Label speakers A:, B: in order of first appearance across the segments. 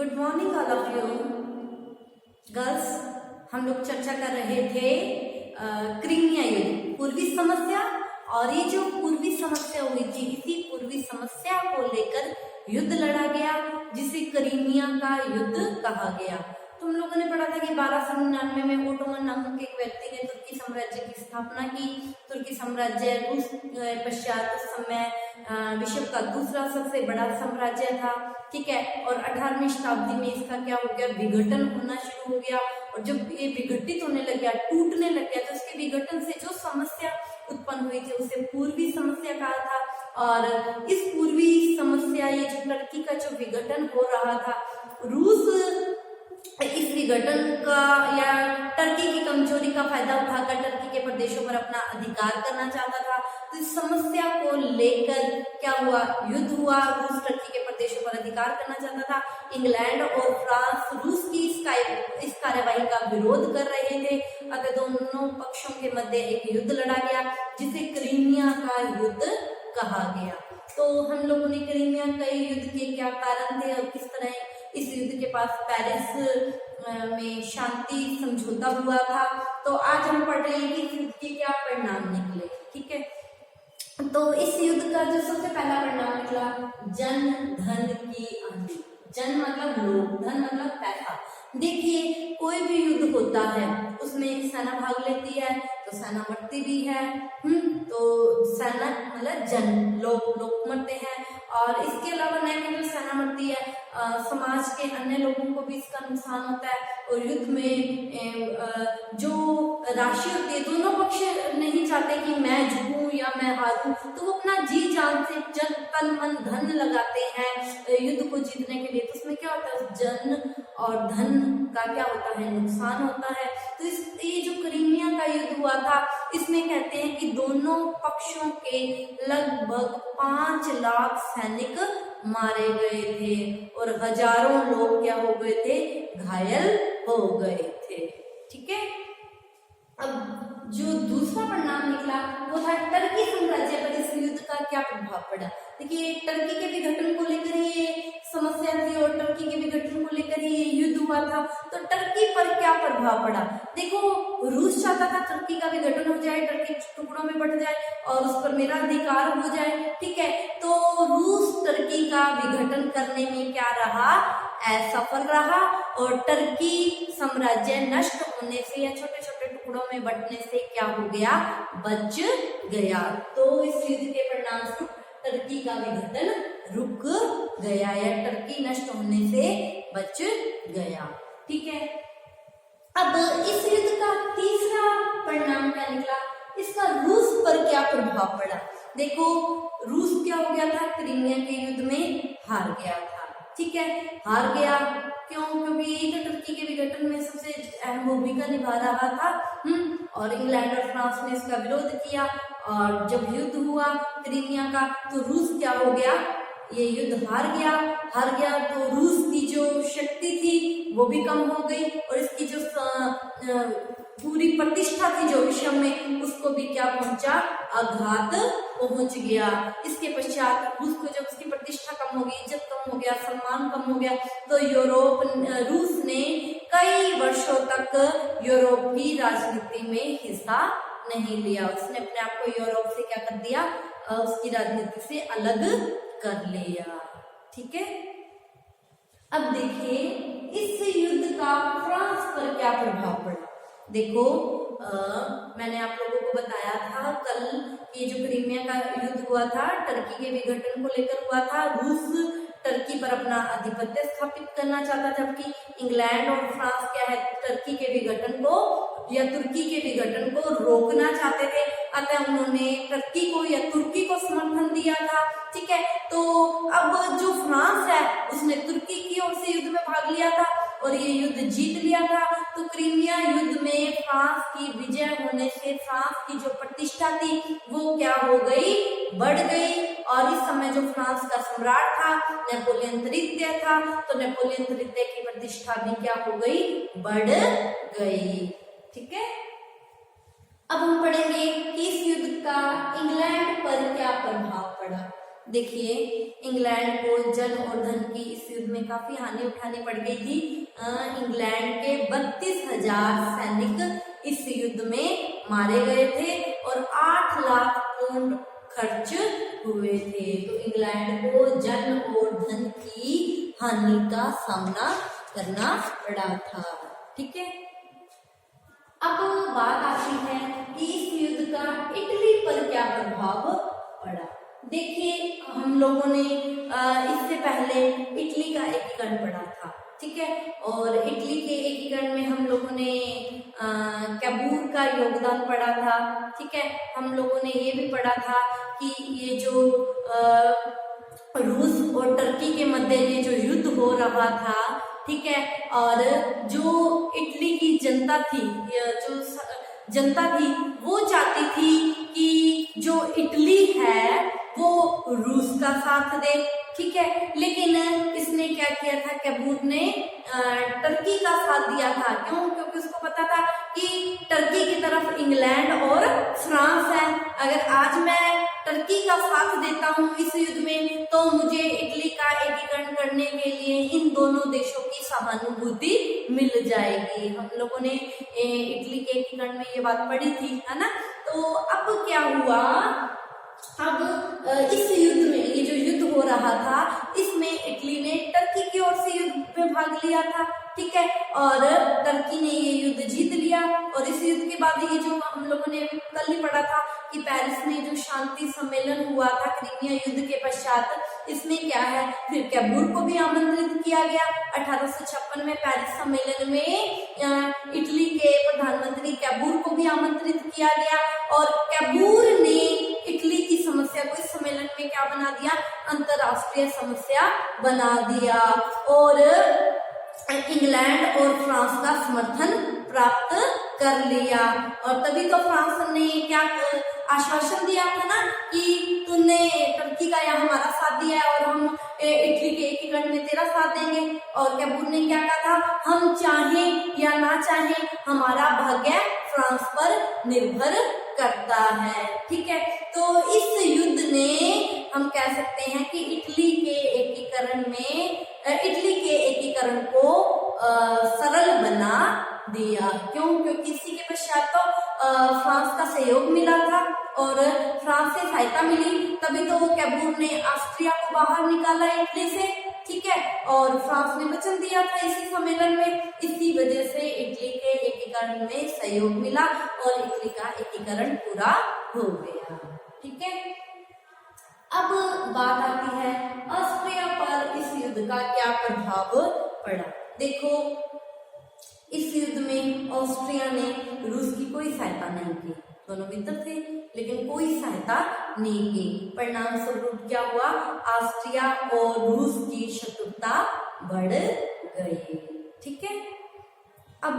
A: Good morning all of you girls. हम लोग चर्चा कर रहे थे क्रीमिया युद्ध, पूर्वी समस्या। और ये जो पूर्वी समस्या हुई थी, इसी पूर्वी समस्या को लेकर युद्ध लड़ा गया जिसे क्रीमिया का युद्ध कहा गया। तुम लोगों ने पढ़ा था कि 1299 में ओटोमन नामक एक व्यक्ति ने तुर्की साम्राज्य की स्थापना की। तुर्की साम्राज्य रूस पश्चात उस समय विश्व का दूसरा सबसे बड़ा साम्राज्य था, ठीक है। और 18वीं शताब्दी में इसका क्या हो गया, विघटन होना शुरू हो गया। और जब ये विघटित होने लग गया, टूटने लग गया, तो इसके विघटन से जो समस्या उत्पन्न हुई थी उसे पूर्वी समस्या कहा था। और इस पूर्वी समस्या, ये जो टर्की का जो विघटन हो रहा था, रूस इस विघटन का या टर्की की कमजोरी का फायदा उठाकर टर्की के प्रदेशों पर अपना अधिकार करना चाहता था। तो इस समस्या को लेकर क्या हुआ, युद्ध हुआ। रूस टर्की के प्रदेशों पर अधिकार करना चाहता था। इंग्लैंड और फ्रांस रूस की इस कार्यवाही का विरोध कर रहे थे। अतः दोनों पक्षों के मध्य एक युद्ध लड़ा गया जिसे क्रीमिया का युद्ध कहा गया। तो हम लोगों ने क्रीमिया के युद्ध के क्या कारण थे और किस तरह इस युद्ध के पास पेरिस में शांति समझौता हुआ था, तो आज हम पढ़ रहे हैं कि इस युद्ध के क्या परिणाम निकले, ठीक है। तो इस युद्ध का जो सबसे पहला परिणाम निकला, जन धन की आंधी। जन मतलब लोग, धन मतलब पैसा। देखिए, कोई भी युद्ध होता है उसमें सेना भाग लेती है तो सेना मरती भी है। तो सेना मतलब जन, लोग मरते हैं। और इसके अलावा न केवल सेना मरती है, समाज के अन्य लोगों को भी इसका नुकसान होता है। और युद्ध में जो राशि होती है, दोनों पक्ष नहीं चाहते कि मैं झुकूं या मैं हारूं, तो वो अपना जी जान से जन तन मन धन लगाते हैं युद्ध को जीतने के लिए। तो उसमें क्या होता है, जन और धन का क्या होता है, नुकसान होता है। तो ये जो क्रीमिया का युद्ध हुआ था, इसमें कहते हैं कि दोनों पक्षों के लगभग 5 लाख सैनिक मारे गए थे और हजारों लोग क्या हो गए थे, घायल हो गए थे, ठीक है। अब जो दूसरा परिणाम निकला वो था टर्की साम्राज्य पर इस युद्ध का क्या प्रभाव पड़ा। देखिए, टर्की के विघटन को लेकर ये समस्या थी और टर्की के विघटन को लेकर ये युद्ध हुआ था। तो टर्की पर क्या प्रभाव पड़ा, देखो, रूस चाहता था टर्की का विघटन हो जाए, टर्की टुकड़ों में बट जाए और उस पर मेरा अधिकार हो जाए, ठीक है। तो रूस टर्की का विघटन करने में क्या रहा, असफल रहा और टर्की साम्राज्य नष्ट होने से या छोटे छोटे टुकड़ों में बंटने से क्या हो गया, बच गया। तो इस युद्ध के परिणाम स्वरूप टर्की का विघटन रुक गया या टर्की नष्ट होने से बच गया, ठीक है। अब इस युद्ध का तीसरा परिणाम क्या निकला, इसका रूस पर क्या प्रभाव पड़ा। देखो, रूस क्या हो गया था, क्रीमिया के युद्ध में हार गया था, ठीक है। हार गया क्यों, क्योंकि यही तो टर्की के विघटन में सबसे अहम भूमिका निभा रहा था। और इंग्लैंड और फ्रांस ने इसका विरोध किया और जब युद्ध हुआ क्रीमिया का, तो रूस क्या हो गया, ये युद्ध हार गया। तो रूस की जो शक्ति थी वो भी कम हो गई और इसकी जो पूरी प्रतिष्ठा थी जो विश्व में, उसको भी क्या पहुंचा, आघात पहुंच गया। इसके पश्चात रूस को जब उसकी प्रतिष्ठा कम हो गई, इज्जत कम हो गया, सम्मान कम हो गया, तो रूस ने कई वर्षों तक यूरोप की राजनीति में हिस्सा नहीं लिया। उसने अपने आप को यूरोप से क्या कर दिया, उसकी राजनीति से अलग कर लिया, ठीक है। अब देखिए, इस युद्ध का फ्रांस पर क्या प्रभाव पड़ा। देखो, मैंने आप लोगों को बताया था कल, ये जो क्रीमिया का युद्ध हुआ था टर्की के विघटन को लेकर हुआ था। रूस टर्की पर अपना आधिपत्य स्थापित करना चाहता, जबकि इंग्लैंड और फ्रांस क्या है, टर्की के विघटन को या तुर्की के विघटन को रोकना चाहते थे। अतः उन्होंने टर्की को या तुर्की को समर्थन दिया था, ठीक है। तो अब जो फ्रांस है उसने तुर्की की ओर से युद्ध में भाग लिया था और ये युद्ध जीत लिया था। तो क्रीमिया युद्ध में फ्रांस की विजय होने से फ्रांस की जो प्रतिष्ठा थी वो क्या हो गई, बढ़ गई। और इस समय जो फ्रांस का सम्राट था नेपोलियन तृतीय था, तो नेपोलियन तृतीय की प्रतिष्ठा भी क्या हो गई, बढ़ गई, ठीक है। अब हम पढ़ेंगे कि इस युद्ध का इंग्लैंड पर क्या प्रभाव पड़ा। देखिए, इंग्लैंड को जन और धन की इस युद्ध में काफी हानि उठानी पड़ गई थी। इंग्लैंड के 32,000 सैनिक इस युद्ध में मारे गए थे और 8 लाख पाउंड खर्च हुए थे। तो इंग्लैंड को जन और धन की हानि का सामना करना पड़ा था। ठीक है, अब बात आती है कि इस युद्ध का इटली पर क्या प्रभाव पड़ा। देखिए, हम लोगों ने इससे पहले इटली का एकीकरण पढ़ा था। ठीक है, और इटली के एकीकरण में हम लोगों ने कैबूर का योगदान पढ़ा था। ठीक है, हम लोगों ने ये भी पढ़ा था कि ये जो रूस और टर्की के मध्य ये जो युद्ध हो रहा था, ठीक है, और जो इटली की जनता थी, जो जनता थी वो चाहती थी कि जो इटली है वो रूस का साथ दे। ठीक है, लेकिन इसने क्या किया था, कैबूर ने टर्की का साथ दिया था। क्यों? क्योंकि उसको पता था कि टर्की की तरफ इंग्लैंड और फ्रांस है। अगर आज मैं टर्की का साथ देता हूं इस युद्ध में, तो मुझे इटली का एकीकरण करने के लिए इन दोनों देशों की सहानुभूति मिल जाएगी। हम लोगों ने इटली के एकीकरण में ये बात पढ़ी थी, है ना। तो अब क्या हुआ, अब इस युद्ध में, ये जो युद्ध हो रहा था, इसमें इटली ने टर्की की ओर से युद्ध में भाग लिया था। ठीक है, और टर्की ने ये युद्ध जीत लिया। और इस युद्ध के बाद ये जो हम लोगों ने कल ही पढ़ा था कि पेरिस में जो शांति सम्मेलन हुआ था क्रीमिया युद्ध के पश्चात, इसमें क्या है, फिर कैबूर को भी आमंत्रित किया गया। 1856 में पेरिस सम्मेलन में इटली के प्रधानमंत्री कैबूर को भी आमंत्रित किया गया और कैबूर ने इटली की समस्या को इस सम्मेलन में क्या बना दिया, अंतरराष्ट्रीय समस्या बना दिया और इंग्लैंड और फ्रांस का समर्थन प्राप्त कर लिया। और तभी तो फ्रांस ने क्या आश्वासन दिया था ना कि तूने टर्की का या हमारा साथ दिया है और हम इटली के एकीकरण में तेरा साथ देंगे। और कैबूर ने क्या कहा था, हम चाहें या ना चाहें हमारा भाग्य फ्रांस पर निर्भर करता है। ठीक है, तो इस युद्ध ने हम कह सकते हैं कि इटली के एकीकरण को सरल बना दिया। क्यों? क्योंकि इसी के पश्चात तो फ्रांस का सहयोग मिला था और फ्रांस से सहायता मिली, तभी तो कैबूर ने ऑस्ट्रिया को बाहर निकाला इटली से। ठीक है, और फ्रांस ने वचन दिया था इसी सम्मेलन में। इसी वजह से इटली के एकीकरण में सहयोग मिला और इटली का एकीकरण पूरा हो गया। ठीक है, अब बात आती है ऑस्ट्रिया पर इस युद्ध का क्या प्रभाव पड़ा। देखो, इस युद्ध में ऑस्ट्रिया ने रूस की कोई सहायता नहीं की। दोनों मित्र थे लेकिन कोई सहायता नहीं की। परिणाम स्वरूप क्या हुआ, ऑस्ट्रिया और रूस की शत्रुता बढ़ गई। ठीक है, अब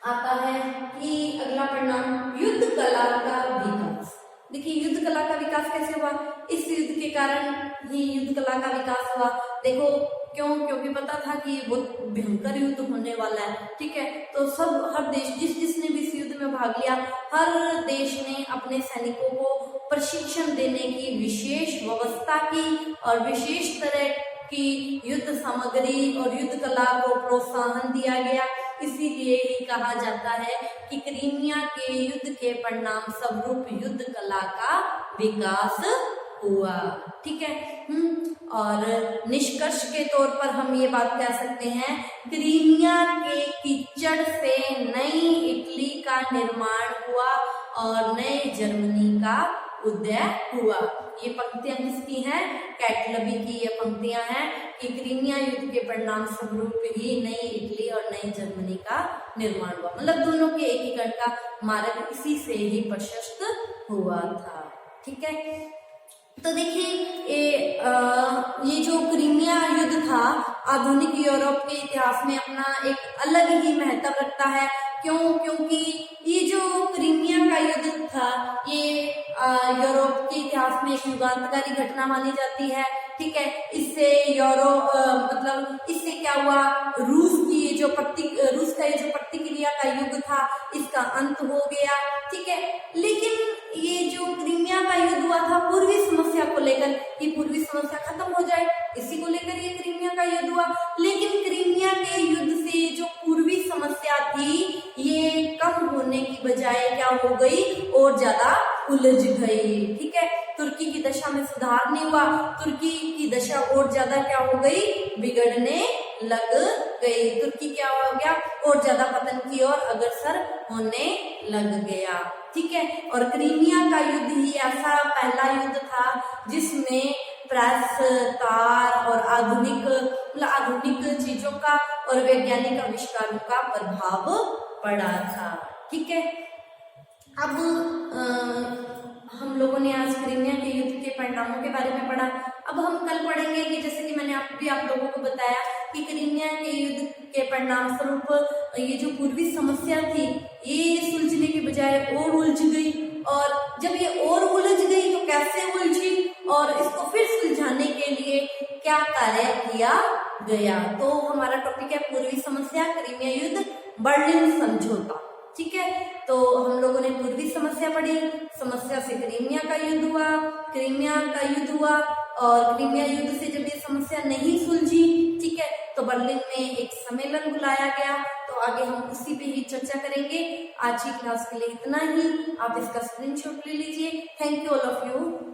A: आता है कि अगला परिणाम युद्ध कला का विकास। देखिए, युद्ध कला का विकास कैसे हुआ, इस युद्ध के कारण ही युद्ध कला का विकास हुआ। देखो क्यों, क्योंकि पता था कि वो भयंकर युद्ध होने वाला है। ठीक है, तो हर देश जिसने भी इस युद्ध में भाग लिया, हर देश ने अपने सैनिकों को प्रशिक्षण देने की विशेष व्यवस्था की और विशेष तरह की युद्ध सामग्री और युद्ध कला को प्रोत्साहन दिया गया। इसीलिए ही कहा जाता है कि क्रीमिया के युद्ध के परिणाम स्वरूप युद्ध कला का विकास हुआ। ठीक है, और निष्कर्ष के तौर पर हम ये बात कह सकते हैं, क्रीमिया के कीचड़ से नई इटली का निर्माण हुआ और नए जर्मनी का उदय हुआ। ये पंक्तियां किसकी हैं, कैटलबी की ये पंक्तियां हैं कि क्रीमिया युद्ध के परिणाम स्वरूप ही नई इटली और नई जर्मनी का निर्माण हुआ। मतलब दोनों के एकीकरण का मार्ग इसी से ही प्रशस्त हुआ था। ठीक है, तो देखिए ये जो क्रीमिया युद्ध था आधुनिक यूरोप के इतिहास में अपना एक अलग ही महत्व रखता है। क्यों? क्योंकि ये जो क्रीमिया का युद्ध था ये यूरोप के इतिहास में एक युगांतकारी घटना मानी जाती है। ठीक है, इससे इससे क्या हुआ, रूस का ये जो प्रतिक्रिया का युग था इसका अंत हो गया। ठीक है, लेकिन ये जो क्रीमिया का युद्ध हुआ था पूर्वी समस्या को लेकर, कि पूर्वी समस्या खत्म हो जाए, इसी को लेकर ये क्रीमिया का युद्ध हुआ। लेकिन क्रीमिया के युद्ध से जो पूर्वी समस्या थी ये कम होने की बजाय क्या हो गई, और ज्यादा उलझ गई। ठीक है, तुर्की की दशा में सुधार नहीं हुआ, तुर्की की दशा और ज्यादा क्या हो गई, बिगड़ने लग गई। तुर्की क्या हो गया, और ज्यादा पतन की ओर अग्रसर होने लग गया। ठीक है, और क्रीमिया का युद्ध ही ऐसा पहला युद्ध था जिसमें प्रेस, तार और आधुनिक चीजों का और वैज्ञानिक आविष्कारों का प्रभाव पड़ा था। ठीक है, अब हम लोगों ने आज क्रीमिया के युद्ध के परिणामों के बारे में पढ़ा। अब हम कल पढ़ेंगे कि जैसे कि मैंने आप लोगों को बताया कि क्रीमिया के युद्ध के परिणाम स्वरूप ये जो पूर्वी समस्या थी ये सुलझने के बजाय और उलझ गई, और जब ये और उलझ गई तो कैसे उलझी और इसको फिर सुलझाने के लिए क्या कार्य किया गया। तो हमारा टॉपिक है पूर्वी समस्या, क्रीमिया युद्ध, बर्लिन समझौता। ठीक है, तो हम लोगों ने पूर्वी समस्या पढ़ी, समस्या से क्रीमिया का युद्ध हुआ, क्रीमिया का युद्ध हुआ, और क्रीमिया युद्ध से जब ये समस्या नहीं सुलझी, ठीक है, तो बर्लिन में एक सम्मेलन बुलाया गया। तो आगे हम उसी पे ही चर्चा करेंगे। आज की क्लास के लिए इतना ही, आप इसका स्क्रीनशॉट ले लीजिए। Thank you all of you.